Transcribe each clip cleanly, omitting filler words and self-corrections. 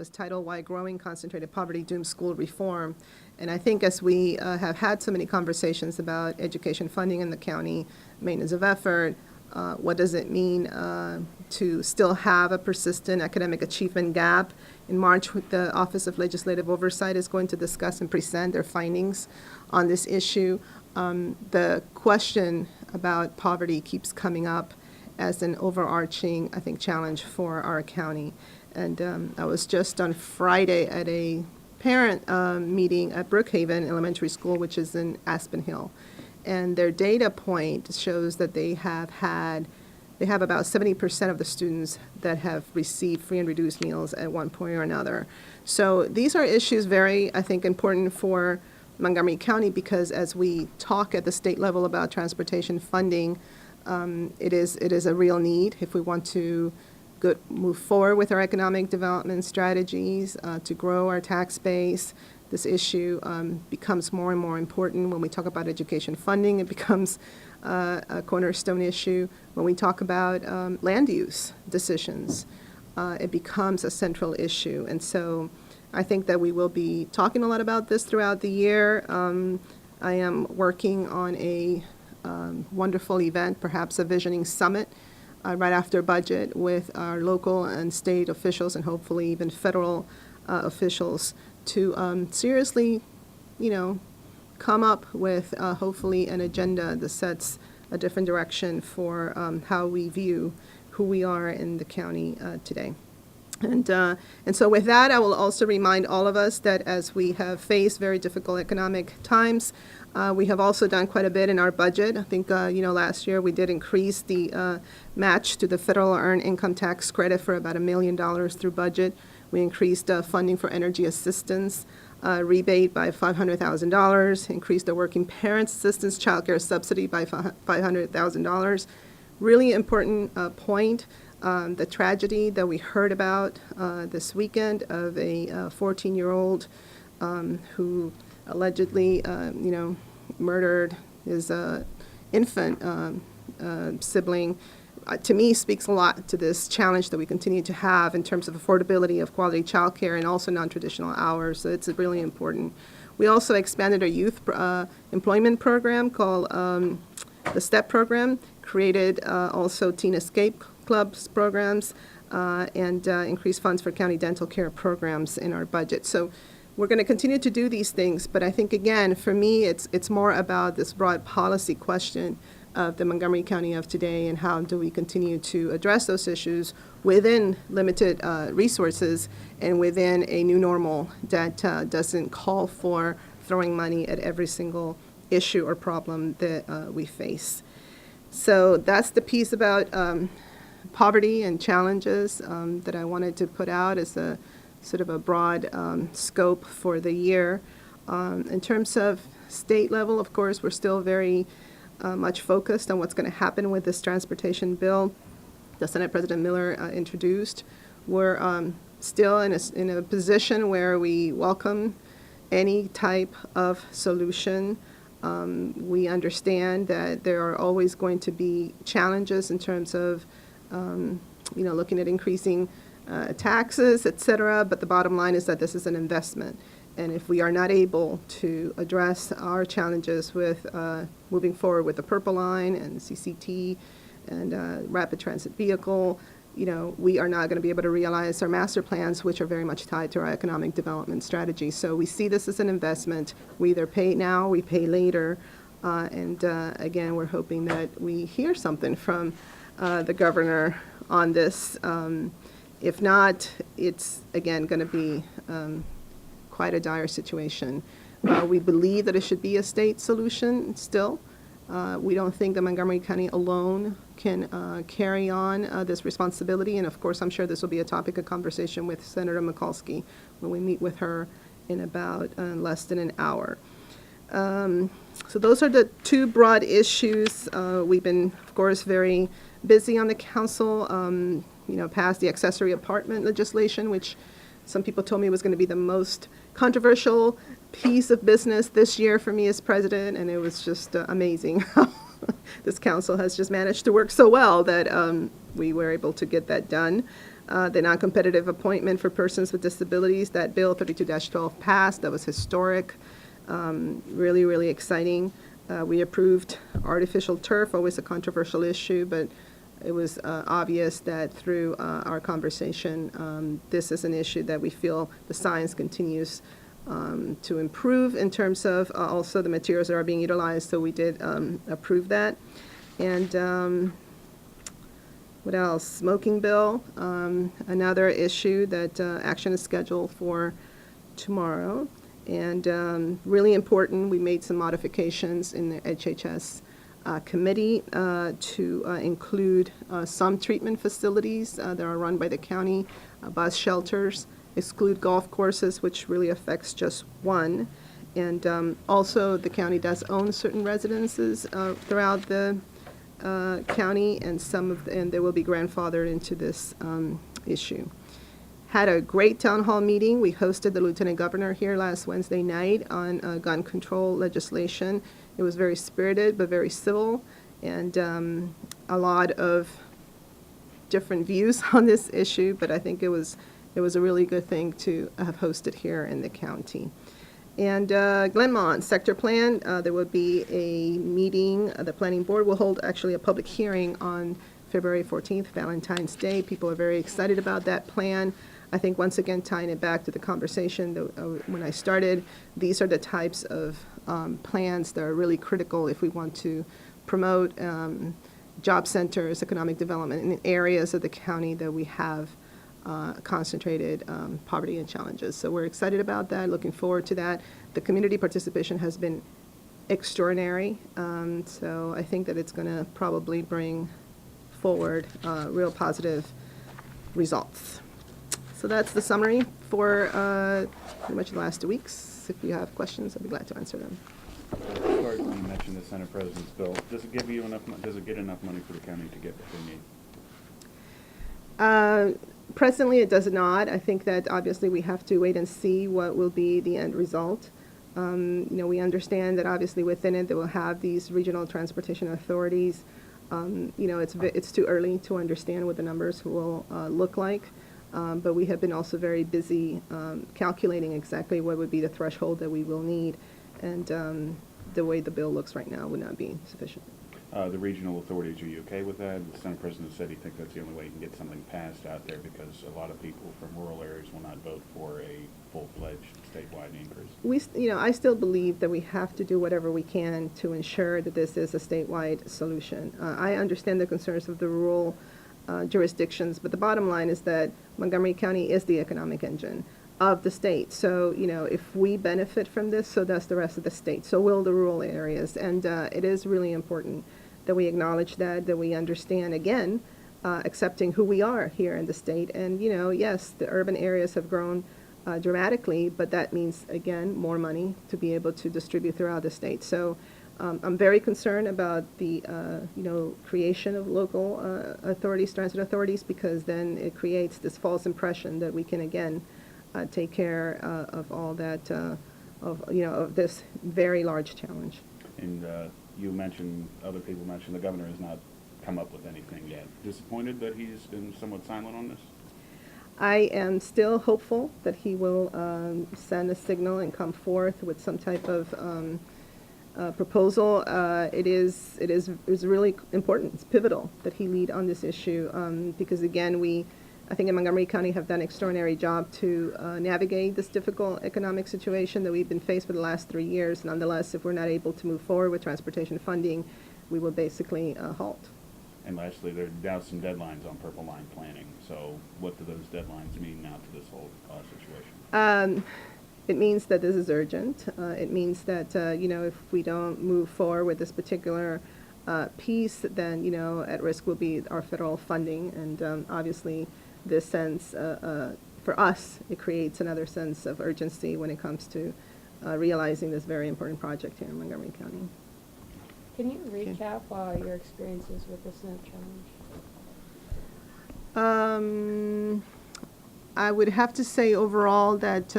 was titled Why Growing Concentrated Poverty Dooms School Reform. And I think as we have had so many conversations about education funding in the county, maintenance of effort, what does it mean to still have a persistent academic achievement gap? In March, the Office of Legislative Oversight is going to discuss and present their findings on this issue. The question about poverty keeps coming up as an overarching, I think, challenge for our county. And I was just on Friday at a parent meeting at Brookhaven Elementary School, which is in Aspen Hill. And their data point shows that they have about 70% of the students that have received free and reduced meals at one point or another. So these are issues very, I think, important for Montgomery County, because as we talk at the state level about transportation funding, it is a real need if we want to move forward with our economic development strategies, to grow our tax base. This issue becomes more and more important when we talk about education funding. It becomes a cornerstone issue. When we talk about land use decisions, it becomes a central issue. And so I think that we will be talking a lot about this throughout the year. I am working on a wonderful event, perhaps a visioning summit, right after budget with our local and state officials and hopefully even federal officials to seriously, come up with hopefully an agenda that sets a different direction for how we view who we are in the county today. And so with that, I will also remind all of us that as we have faced very difficult economic times, we have also done quite a bit in our budget. I think, last year we did increase the match to the federal earned income tax credit for about $1 million through budget. We increased funding for energy assistance, rebate by $500,000, increased the working parents assistance child care subsidy by $500,000. Really important point. The tragedy that we heard about this weekend of a 14-year-old who allegedly, murdered his infant sibling, to me speaks a lot to this challenge that we continue to have in terms of affordability of quality childcare and also non-traditional hours. So it's really important. We also expanded our youth employment program called the STEP program, created also Teen Escape Clubs programs, and increased funds for county dental care programs in our budget. So we're going to continue to do these things, but I think, again, for me, it's more about this broad policy question of the Montgomery County of today and how do we continue to address those issues within limited resources and within a new normal that doesn't call for throwing money at every single issue or problem that we face. So that's the piece about poverty and challenges that I wanted to put out as a sort of a broad scope for the year. In terms of state level, of course, we're still very much focused on what's going to happen with this transportation bill that Senate President Miller introduced. We're still in a position where we welcome any type of solution. We understand that there are always going to be challenges in terms of looking at increasing taxes, et cetera, but the bottom line is that this is an investment. And if we are not able to address our challenges with moving forward with the Purple Line and CCT and rapid transit vehicle, we are not going to be able to realize our master plans, which are very much tied to our economic development strategy. So we see this as an investment. We either pay now, we pay later. And again, we're hoping that we hear something from the governor on this. If not, it's, again, going to be quite a dire situation. We believe that it should be a state solution still. We don't think that Montgomery County alone can carry on this responsibility. And of course, I'm sure this will be a topic of conversation with Senator Mikulski when we meet with her in about less than an hour. So those are the two broad issues. We've been, of course, very busy on the council, passed the accessory apartment legislation, which some people told me was going to be the most controversial piece of business this year for me as president, and it was just amazing how this council has just managed to work so well that we were able to get that done. The non-competitive appointment for persons with disabilities, that Bill 32-12 passed. That was historic, really, really exciting. We approved artificial turf, always a controversial issue, but it was obvious that through our conversation, this is an issue that we feel the science continues to improve in terms of also the materials that are being utilized, so we did approve that. And what else? Smoking bill, another issue that action is scheduled for tomorrow. And really important, we made some modifications in the HHS committee to include some treatment facilities that are run by the county, bus shelters, exclude golf courses, which really affects just one. And also, the county does own certain residences throughout the county, and and they will be grandfathered into this issue. Had a great town hall meeting. We hosted the Lieutenant Governor here last Wednesday night on gun control legislation. It was very spirited but very civil, and a lot of different views on this issue, but I think it was a really good thing to have hosted here in the county. And Glenmont Sector Plan, there will be a meeting. The Planning Board will hold actually a public hearing on February 14th, Valentine's Day. People are very excited about that plan. I think once again, tying it back to the conversation when I started, these are the types of plans that are really critical if we want to promote job centers, economic development in areas of the county that we have concentrated poverty and challenges. So we're excited about that, looking forward to that. The community participation has been extraordinary, so I think that it's going to probably bring forward real positive results. So that's the summary for pretty much the last 2 weeks. If you have questions, I'd be glad to answer them. You mentioned the Senate President's bill. Does it give you enough? Does it get enough money for the county to get what they need? Presently, it does not. I think that obviously we have to wait and see what will be the end result. We understand that obviously within it they will have these regional transportation authorities. It's too early to understand what the numbers will look like. But we have been also very busy calculating exactly what would be the threshold that we will need, and the way the bill looks right now would not be sufficient. The regional authorities, are you okay with that? The Senate President said he thinks that's the only way you can get something passed out there, because a lot of people from rural areas will not vote for a full-fledged statewide increase. I still believe that we have to do whatever we can to ensure that this is a statewide solution. I understand the concerns of the rural jurisdictions, but the bottom line is that Montgomery County is the economic engine of the state. So, if we benefit from this, so does the rest of the state. So will the rural areas. And it is really important that we acknowledge that we understand, again, accepting who we are here in the state. And, yes, the urban areas have grown dramatically, but that means, again, more money to be able to distribute throughout the state. So I'm very concerned about the, creation of local authorities, transit authorities, because then it creates this false impression that we can, again, take care of all that, of this very large challenge. And other people mentioned the governor has not come up with anything yet. Disappointed that he's been somewhat silent on this? I am still hopeful that he will send a signal and come forth with some type of proposal. It is really important. It's pivotal that he lead on this issue because, again, I think in Montgomery County have done an extraordinary job to navigate this difficult economic situation that we've been faced for the last 3 years. Nonetheless, if we're not able to move forward with transportation funding, we will basically halt. And lastly, there are now some deadlines on Purple Line planning. So what do those deadlines mean now to this whole situation? It means that this is urgent. It means that, if we don't move forward with this particular piece, then, at risk will be our federal funding. And obviously, this sense, for us, it creates another sense of urgency when it comes to realizing this very important project here in Montgomery County. Can you recap your experiences with the Senate challenge? I would have to say overall that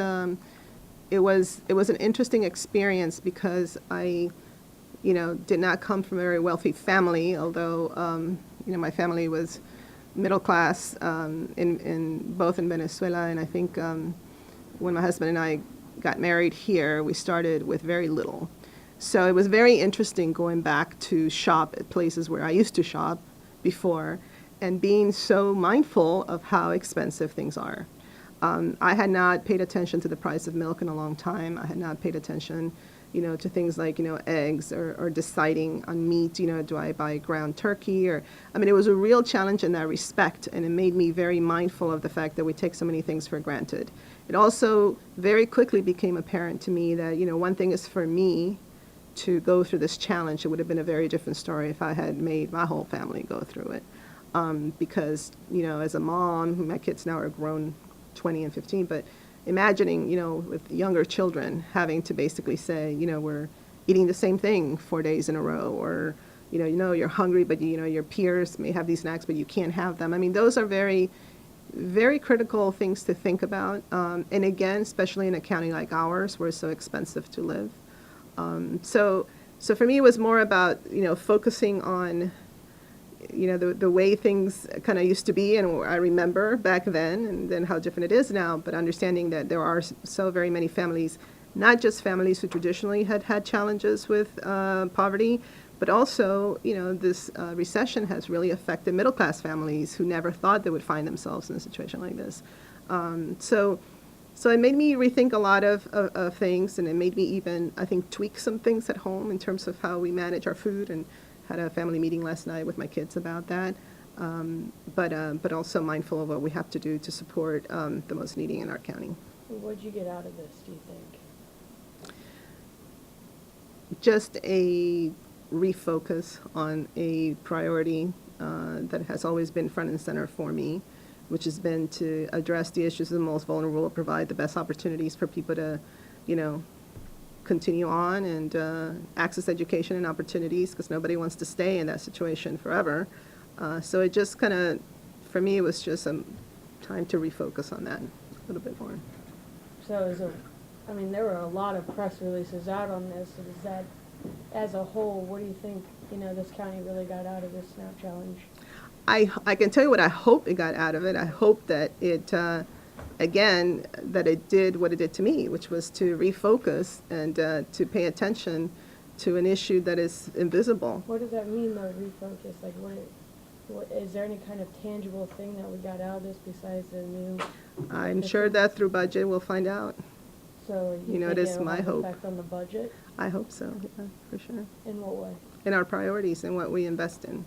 it was an interesting experience because I, did not come from a very wealthy family, although, my family was middle class in both in Venezuela, and I think when my husband and I got married here, we started with very little. So it was very interesting going back to shop at places where I used to shop before and being so mindful of how expensive things are. I had not paid attention to the price of milk in a long time. I had not paid attention, to things like, eggs or deciding on meat, do I buy ground turkey it was a real challenge in that respect, and it made me very mindful of the fact that we take so many things for granted. It also very quickly became apparent to me that, one thing is for me to go through this challenge. It would have been a very different story if I had made my whole family go through it. Because, as a mom, my kids now are grown, 20 and 15, but imagining, with younger children having to basically say, we're eating the same thing 4 days in a row, or, you're hungry, but, your peers may have these snacks, but you can't have them. Those are very, very critical things to think about. And again, especially in a county like ours, where it's so expensive to live. So for me, it was more about, focusing on, the way things kind of used to be, and I remember back then, and then how different it is now, but understanding that there are so very many families, not just families who traditionally had had challenges with poverty, but also, this recession has really affected middle-class families who never thought they would find themselves in a situation like this. So it made me rethink a lot of things, and it made me even, I think, tweak some things at home in terms of how we manage our food, and had a family meeting last night with my kids about that. But also mindful of what we have to do to support the most needy in our county. What'd you get out of this, do you think? Just a refocus on a priority that has always been front and center for me, which has been to address the issues of the most vulnerable, provide the best opportunities for people to, continue on and access education and opportunities, because nobody wants to stay in that situation forever. So it just kind of, for me, it was just a time to refocus on that a little bit more. So there were a lot of press releases out on this. Is that, as a whole, what do you think, this county really got out of this SNAP challenge? I can tell you what I hope it got out of it. I hope that it, again, that it did what it did to me, which was to refocus and to pay attention to an issue that is invisible. What does that mean, though, refocus? Like, what is there any kind of tangible thing that we got out of this besides the new? I'm sure that through budget we'll find out. So it is it'll my have hope. effect on the budget? I hope so, yeah, for sure. In what way? In our priorities and what we invest in.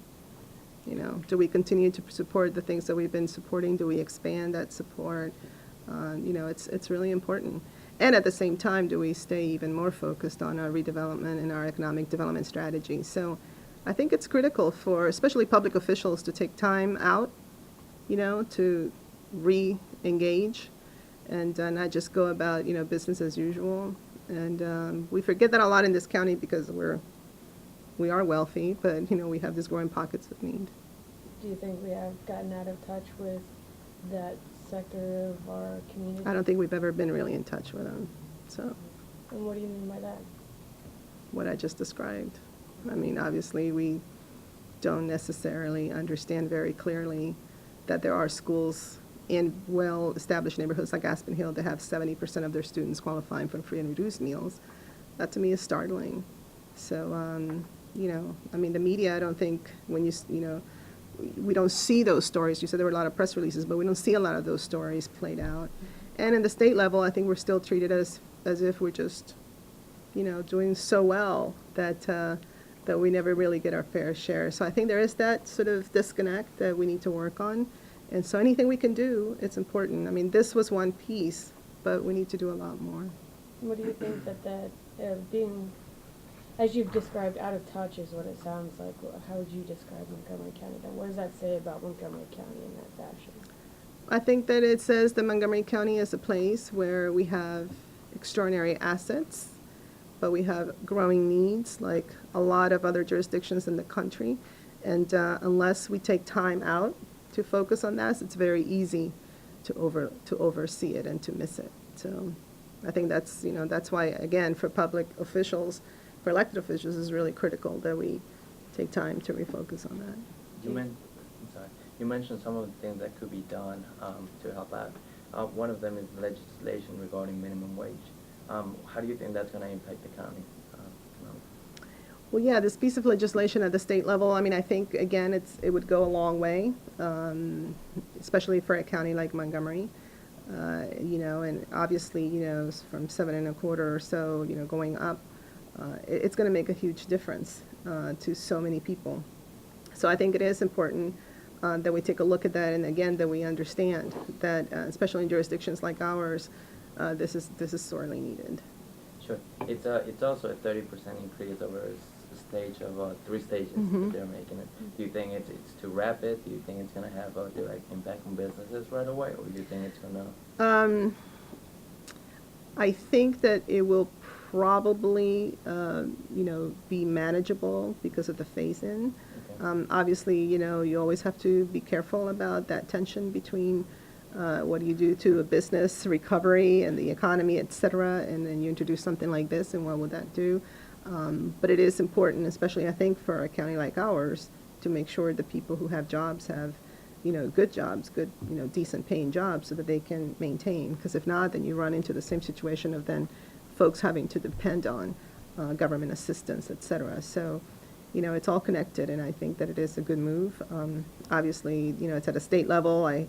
Do we continue to support the things that we've been supporting? Do we expand that support? It's really important. And at the same time, do we stay even more focused on our redevelopment and our economic development strategy? So I think it's critical for especially public officials to take time out, to re-engage and not just go about, business as usual. And we forget that a lot in this county because we are wealthy, but, we have these growing pockets of need. Do you think we have gotten out of touch with that sector of our community? I don't think we've ever been really in touch with them, so. And what do you mean by that? What I just described. Obviously, we don't necessarily understand very clearly that there are schools in well-established neighborhoods like Aspen Hill that have 70% of their students qualifying for free and reduced meals. That to me is startling. So, the media, I don't think when we don't see those stories. You said there were a lot of press releases, but we don't see a lot of those stories played out. And in the state level, I think we're still treated as if we're just, doing so well that we never really get our fair share. So I think there is that sort of disconnect that we need to work on. And so anything we can do, it's important. This was one piece, but we need to do a lot more. What do you think that being, as you've described, out of touch is what it sounds like? How would you describe Montgomery County then? What does that say about Montgomery County in that fashion? I think that it says that Montgomery County is a place where we have extraordinary assets, but we have growing needs like a lot of other jurisdictions in the country. And unless we take time out to focus on that, it's very easy to oversee it and to miss it. So I think that's why, again, for public officials, for elected officials, it's really critical that we take time to refocus on that. You You mentioned some of the things that could be done to help out. One of them is legislation regarding minimum wage. How do you think that's going to impact the county? Well, yeah, this piece of legislation at the state level, I mean, I think, again, it would go a long way, especially for a county like Montgomery. You know, and obviously, you know, from 7.25 or so, you know, going up, it's going to make a huge difference to so many people. So I think it is important that we take a look at that, and again, that we understand that, especially in jurisdictions like ours, this is sorely needed. Sure. It's also a 30% increase over a stage of 3 stages that they're making it. Do you think it's too rapid? Do you think it's going to have a direct impact on businesses right away, or do you think it's going to? I think that it will probably, you know, be manageable because of the phase-in. Okay. Obviously, you know, you always have to be careful about that tension between what do you do to a business recovery and the economy, et cetera, and then you introduce something like this, and what would that do? But it is important, especially I think for a county like ours, to make sure the people who have jobs have, you know, good jobs, good, you know, decent paying jobs so that they can maintain. Because if not, then you run into the same situation of then folks having to depend on government assistance, et cetera. So, you know, it's all connected, and I think that it is a good move. Obviously, you know, it's at a state level. I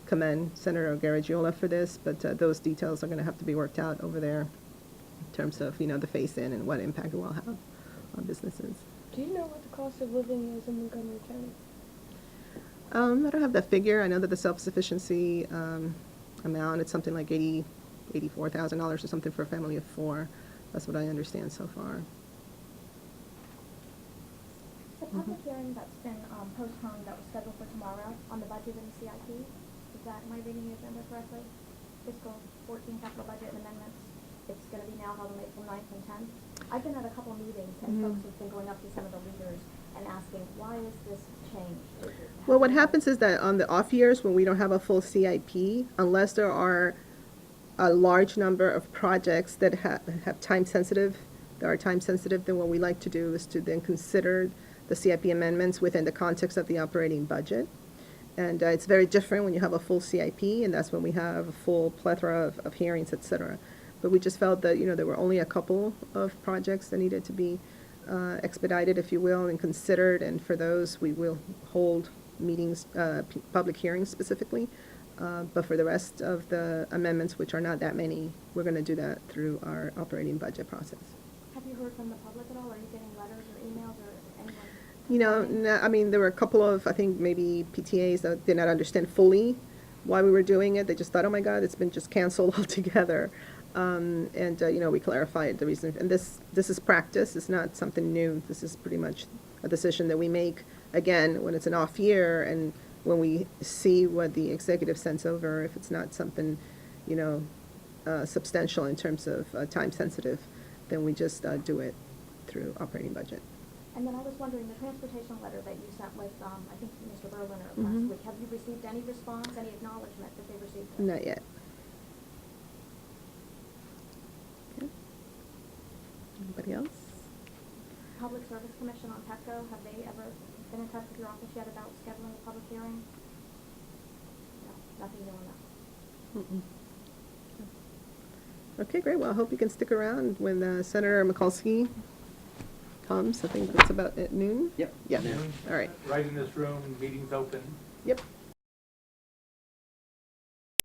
commend Senator Garagiola for this, but those details are going to have to be worked out over there in terms of, you know, the phase-in and what impact it will have on businesses. Do you know what the cost of living is in Montgomery County? I don't have that figure. I know that the self-sufficiency amount, it's something like $84,000 or something for a family of 4. That's what I understand so far. The public hearing that's been postponed that was scheduled for tomorrow on the budget and CIP, am I reading the agenda correctly? Fiscal 14 capital budget amendments, it's going to be now held on April 9th and 10th. I've been at a couple meetings and folks have been going up to some of the leaders and asking, why is this changed? Well, what happens is that on the off years, when we don't have a full CIP, unless there are a large number of projects that have time sensitive, then what we like to do is to then consider the CIP amendments within the context of the operating budget. And it's very different when you have a full CIP, and that's when we have a full plethora of hearings, et cetera. But we just felt that, you know, there were only a couple of projects that needed to be expedited, if you will, and considered, and for those, we will hold meetings, public hearings specifically. But for the rest of the amendments, which are not that many, we're going to do that through our operating budget process. Have you heard from the public at all? Are you getting letters or emails or anyone? You know, no, I mean, there were a couple of, I think, maybe PTAs that did not understand fully why we were doing it. They just thought, oh my God, it's been just canceled altogether. You know, we clarified the reason. And this is practice. It's not something new. This is pretty much a decision that we make, again, when it's an off year and when we see what the executive sends over, if it's not something, you know, substantial in terms of time sensitive, then we just do it through operating budget. And then I was wondering, the transportation letter that you sent with, I think, Mr. Berliner last week, have you received any response, any acknowledgement that they received it? Not yet. Okay. Anybody else? Public Service Commission on PEPCO, have they ever been in touch with your office yet about scheduling a public hearing? No, nothing new on that. Okay, great. Well, I hope you can stick around when Senator Mikulski comes. I think it's about at noon. Yep. Yeah. Noon. All right. Right in this room, meeting's open. Yep.